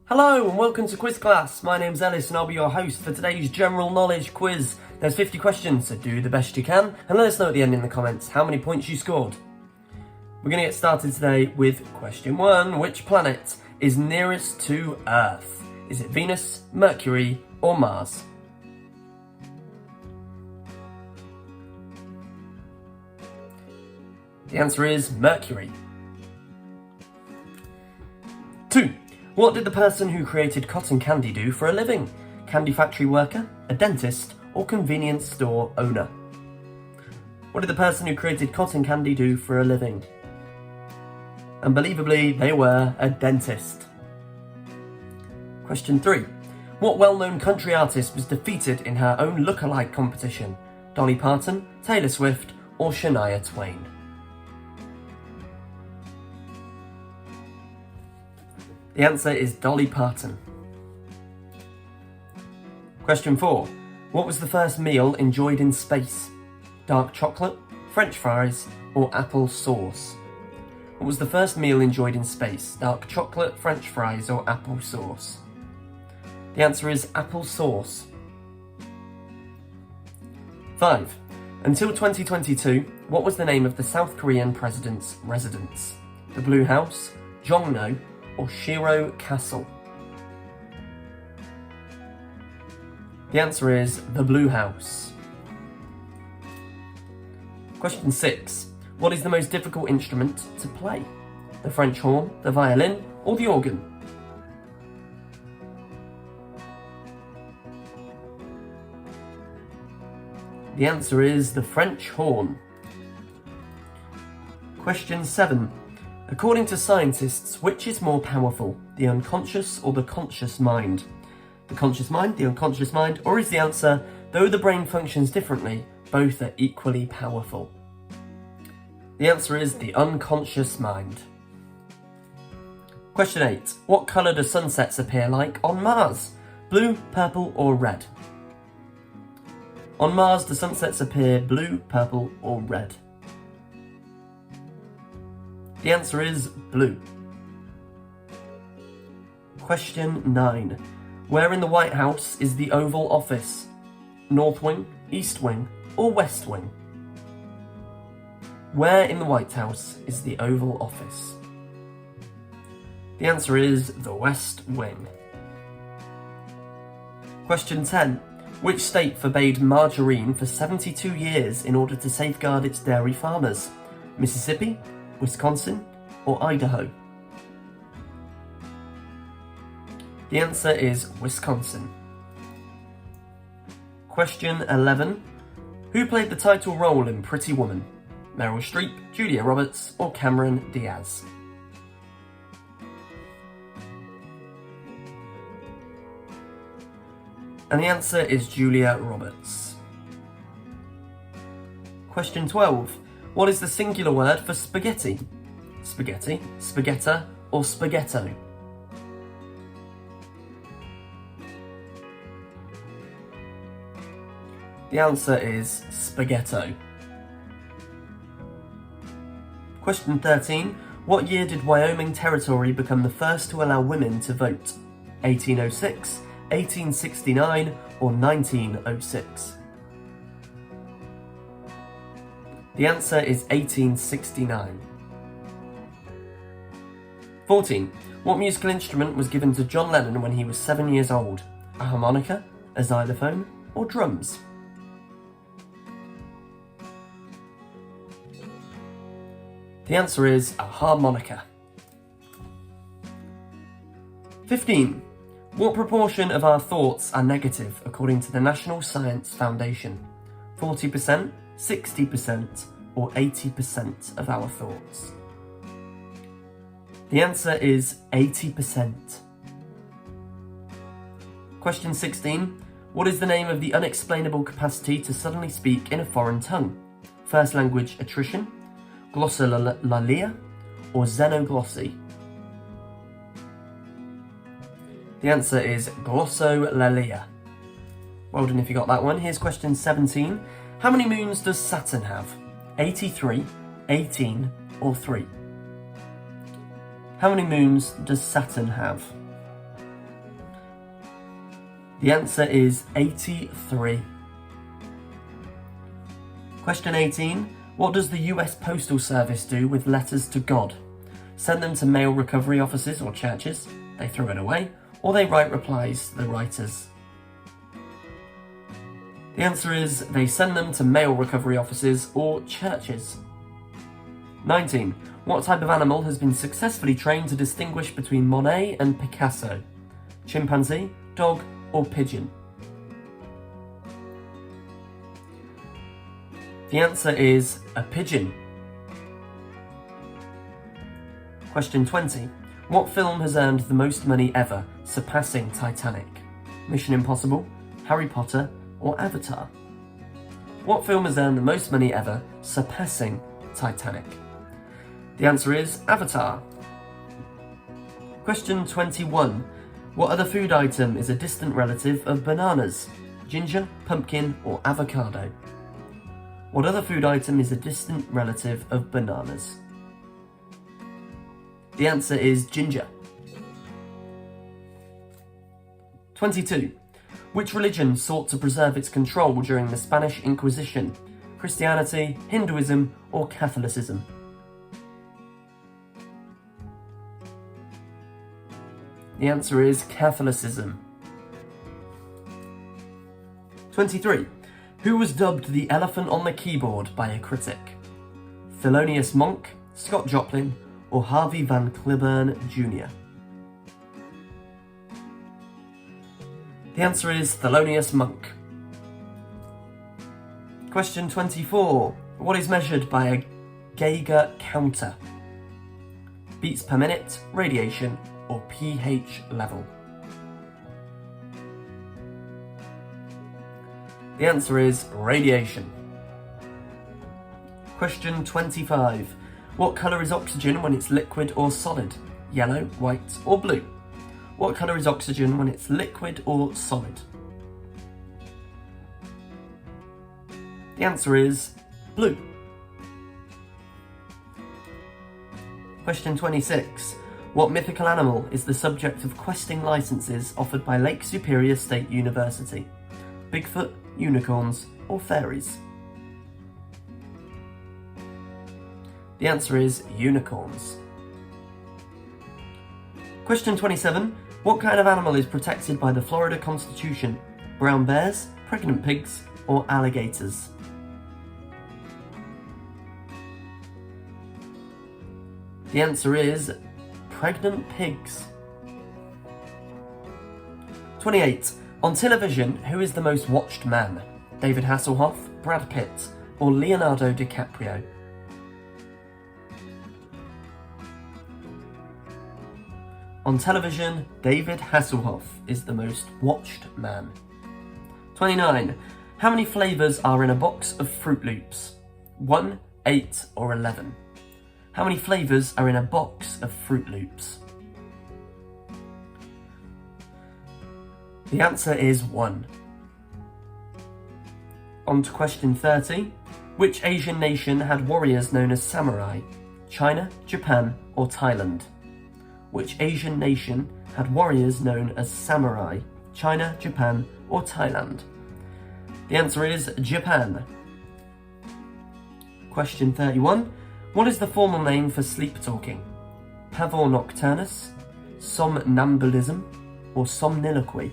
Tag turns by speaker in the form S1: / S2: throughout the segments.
S1: Hello and welcome to Quiz Class. My name's Ellis and I'll be your host for today's general knowledge quiz. There's 50 questions, so do the best you can and let us know at the end in the comments how many points you scored. We're going to get started today with question 1. Which planet is nearest to Earth? Is it Venus, Mercury or Mars? The answer is Mercury. 2. What did the person who created cotton candy do for a living? Candy factory worker, a dentist, or convenience store owner? What did the person who created cotton candy do for a living? Unbelievably, they were a dentist. Question 3. What well-known country artist was defeated in her own look-alike competition? Dolly Parton, Taylor Swift, or Shania Twain? The answer is Dolly Parton. Question 4. What was the first meal enjoyed in space? Dark chocolate, French fries, or apple sauce? What was the first meal enjoyed in space? Dark chocolate, French fries, or apple sauce? The answer is apple sauce. 5. Until 2022, what was the name of the South Korean president's residence? The Blue House, Jongno, or Shiro Castle? The answer is the Blue House. Question 6. What is the most difficult instrument to play? The French horn, the violin, or the organ? The answer is the French horn. Question 7. According to scientists, which is more powerful, the unconscious or the conscious mind? The conscious mind, the unconscious mind, or is the answer, though the brain functions differently, both are equally powerful? The answer is the unconscious mind. Question 8. What colour do sunsets appear like on Mars? Blue, purple, or red? On Mars, the sunsets appear blue, purple, or red? The answer is blue. Question 9. Where in the White House is the Oval Office? North Wing, East Wing, or West Wing? Where in the White House is the Oval Office? The answer is the West Wing. Question 10. Which state forbade margarine for 72 years in order to safeguard its dairy farmers? Mississippi, Wisconsin, or Idaho? The answer is Wisconsin. Question 11. Who played the title role in Pretty Woman? Meryl Streep, Julia Roberts, or Cameron Diaz? And the answer is Julia Roberts. Question 12. What is the singular word for spaghetti? Spaghetti, spaghetto, or spaghetto? The answer is spaghetto. Question 13. What year did Wyoming Territory become the first to allow women to vote? 1806, 1869, or 1906? The answer is 1869. 14. What musical instrument was given to John Lennon when he was 7 years old? A harmonica, a xylophone, or drums? The answer is a harmonica. 15. What proportion of our thoughts are negative according to the National Science Foundation? 40%, 60%, or 80% of our thoughts? The answer is 80%. Question 16. What is the name of the unexplainable capacity to suddenly speak in a foreign tongue? First language attrition, glossolalia, or xenoglossy? The answer is glossolalia. Well done if you got that one. Here's question 17. How many moons does Saturn have? 83, 18, or 3? How many moons does Saturn have? The answer is 83. Question 18. What does the US Postal Service do with letters to God? Send them to mail recovery offices or churches, they throw it away, or they write replies to the writers. The answer is they send them to mail recovery offices or churches. 19. What type of animal has been successfully trained to distinguish between Monet and Picasso? Chimpanzee, dog, or pigeon? The answer is a pigeon. Question 20. What film has earned the most money ever, surpassing Titanic? Mission Impossible, Harry Potter, or Avatar? What film has earned the most money ever, surpassing Titanic? The answer is Avatar. Question 21. What other food item is a distant relative of bananas? Ginger, pumpkin, or avocado? What other food item is a distant relative of bananas? The answer is ginger. 22. Which religion sought to preserve its control during the Spanish Inquisition? Christianity, Hinduism, or Catholicism? The answer is Catholicism. 23. Who was dubbed the elephant on the keyboard by a critic? Thelonious Monk, Scott Joplin, or Harvey Van Cliburn Jr.? The answer is Thelonious Monk. Question 24. What is measured by a Geiger counter? Beats per minute, radiation, or pH level? The answer is radiation. Question 25. What colour is oxygen when it's liquid or solid? Yellow, white, or blue? What colour is oxygen when it's liquid or solid? The answer is blue. Question 26. What mythical animal is the subject of questing licenses offered by Lake Superior State University? Bigfoot, unicorns, or fairies? The answer is unicorns. Question 27. What kind of animal is protected by the Florida Constitution? Brown bears, pregnant pigs, or alligators? The answer is pregnant pigs. 28. On television, who is the most watched man? David Hasselhoff, Brad Pitt, or Leonardo DiCaprio? On television, David Hasselhoff is the most watched man. 29. How many flavours are in a box of Fruit Loops? 1, 8, or 11? How many flavours are in a box of Fruit Loops? The answer is 1. On to question 30. Which Asian nation had warriors known as samurai? China, Japan, or Thailand? Which Asian nation had warriors known as samurai? China, Japan, or Thailand? The answer is Japan. Question 31. What is the formal name for sleep talking? Pavor nocturnus, somnambulism, or somniloquy?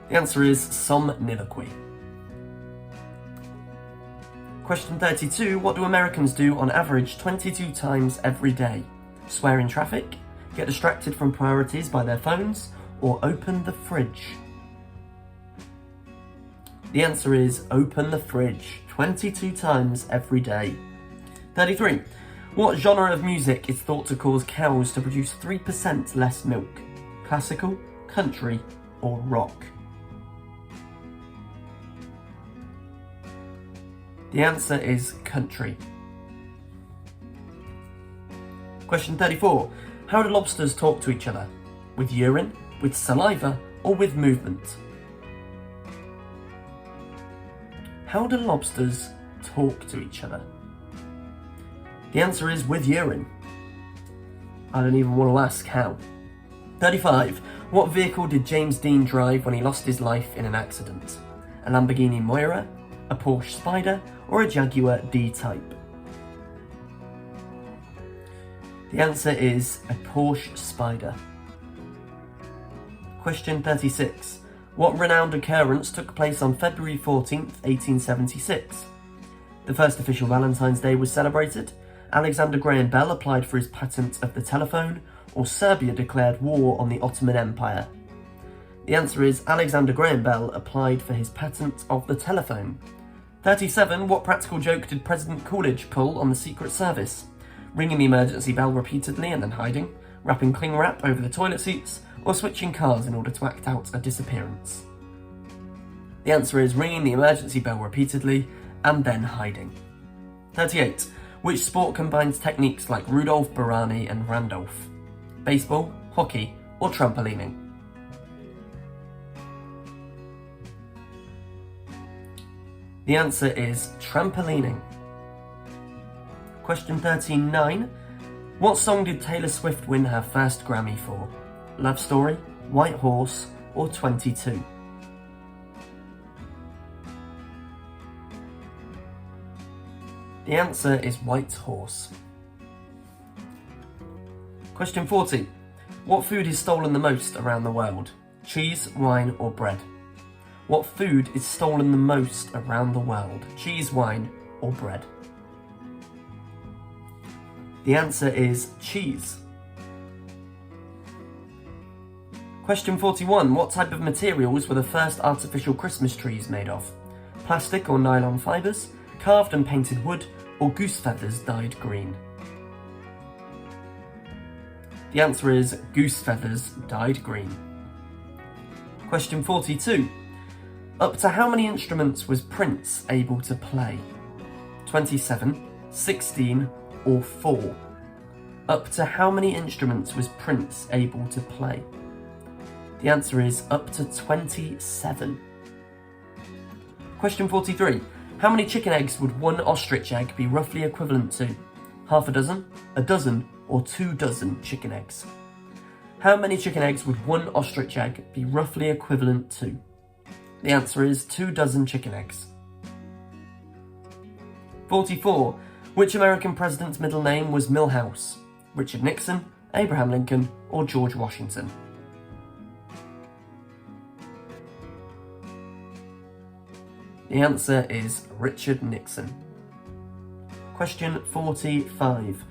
S1: The answer is somniloquy. Question 32. What do Americans do on average 22 times every day? Swear in traffic, get distracted from priorities by their phones, or open the fridge? The answer is open the fridge 22 times every day. 33. What genre of music is thought to cause cows to produce 3% less milk? Classical, country, or rock? The answer is country. Question 34. How do lobsters talk to each other? With urine, with saliva, or with movement? How do lobsters talk to each other? The answer is with urine. I don't even want to ask how. 35. What vehicle did James Dean drive when he lost his life in an accident? A Lamborghini Moira, a Porsche Spider, or a Jaguar D-Type? The answer is a Porsche Spider. Question 36. What renowned occurrence took place on February 14th, 1876? The first official Valentine's Day was celebrated, Alexander Graham Bell applied for his patent of the telephone, or Serbia declared war on the Ottoman Empire? The answer is Alexander Graham Bell applied for his patent of the telephone. 37. What practical joke did President Coolidge pull on the Secret Service? Ringing the emergency bell repeatedly and then hiding, wrapping cling wrap over the toilet seats, or switching cars in order to act out a disappearance? The answer is ringing the emergency bell repeatedly and then hiding. 38. Which sport combines techniques like Rudolph, Barani and Randolph? Baseball, hockey, or trampolining? The answer is trampolining. Question 39. What song did Taylor Swift win her first Grammy for? Love Story, White Horse, or 22? The answer is White Horse. Question 40. What food is stolen the most around the world? Cheese, wine, or bread? What food is stolen the most around the world? Cheese, wine, or bread? The answer is cheese. Question 41. What type of materials were the first artificial Christmas trees made of? Plastic or nylon fibres, carved and painted wood, or goose feathers dyed green? The answer is goose feathers dyed green. Question 42. Up to how many instruments was Prince able to play? 27, 16, or 4? Up to how many instruments was Prince able to play? The answer is up to 27. Question 43. How many chicken eggs would one ostrich egg be roughly equivalent to? Half a dozen, or 2 dozen chicken eggs? How many chicken eggs would one ostrich egg be roughly equivalent to? The answer is 2 dozen chicken eggs. 44. Which American president's middle name was Milhouse? Richard Nixon, Abraham Lincoln, or George Washington? The answer is Richard Nixon. Question 45.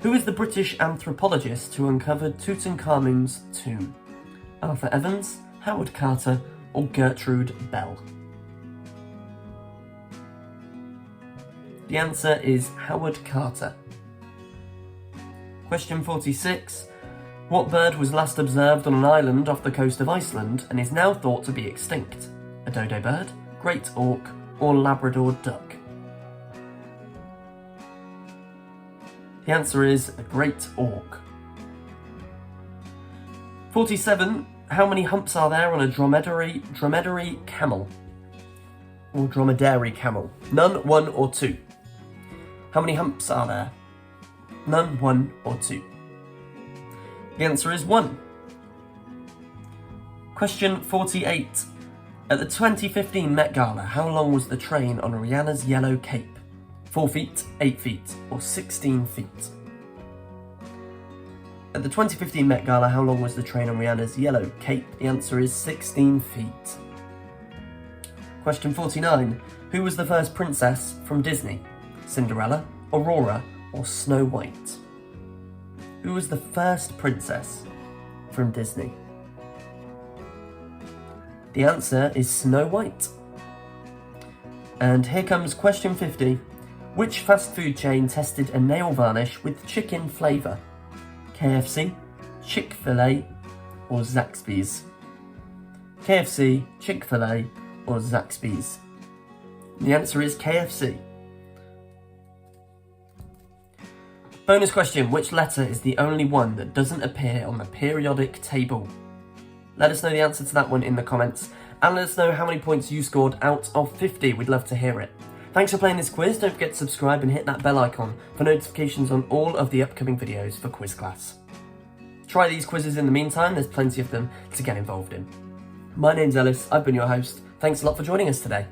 S1: Who is the British anthropologist who uncovered Tutankhamun's tomb? Arthur Evans, Howard Carter, or Gertrude Bell? The answer is Howard Carter. Question 46. What bird was last observed on an island off the coast of Iceland and is now thought to be extinct? A dodo bird, great auk, or Labrador duck? The answer is a great auk. 47. How many humps are there on a dromedary camel? Or dromedary camel? None, 1, or 2? How many humps are there? None, 1, or 2? The answer is 1. Question 48. At the 2015 Met Gala, how long was the train on Rihanna's yellow cape? 4 feet, 8 feet, or 16 feet? At the 2015 Met Gala, how long was the train on Rihanna's yellow cape? The answer is 16 feet. Question 49. Who was the first princess from Disney? Cinderella, Aurora, or Snow White? Who was the first princess from Disney? The answer is Snow White. And here comes question 50. Which fast food chain tested a nail varnish with chicken flavour? KFC, Chick-fil-A, or Zaxby's? KFC, Chick-fil-A, or Zaxby's? The answer is KFC. Bonus question, which letter is the only one that doesn't appear on the periodic table? Let us know the answer to that one in the comments, and let us know how many points you scored out of 50. We'd love to hear it. Thanks for playing this quiz. Don't forget to subscribe and hit that bell icon for notifications on all of the upcoming videos for quiz class. Try these quizzes in the meantime, there's plenty of them to get involved in. My name's Ellis, I've been your host. Thanks a lot for joining us today.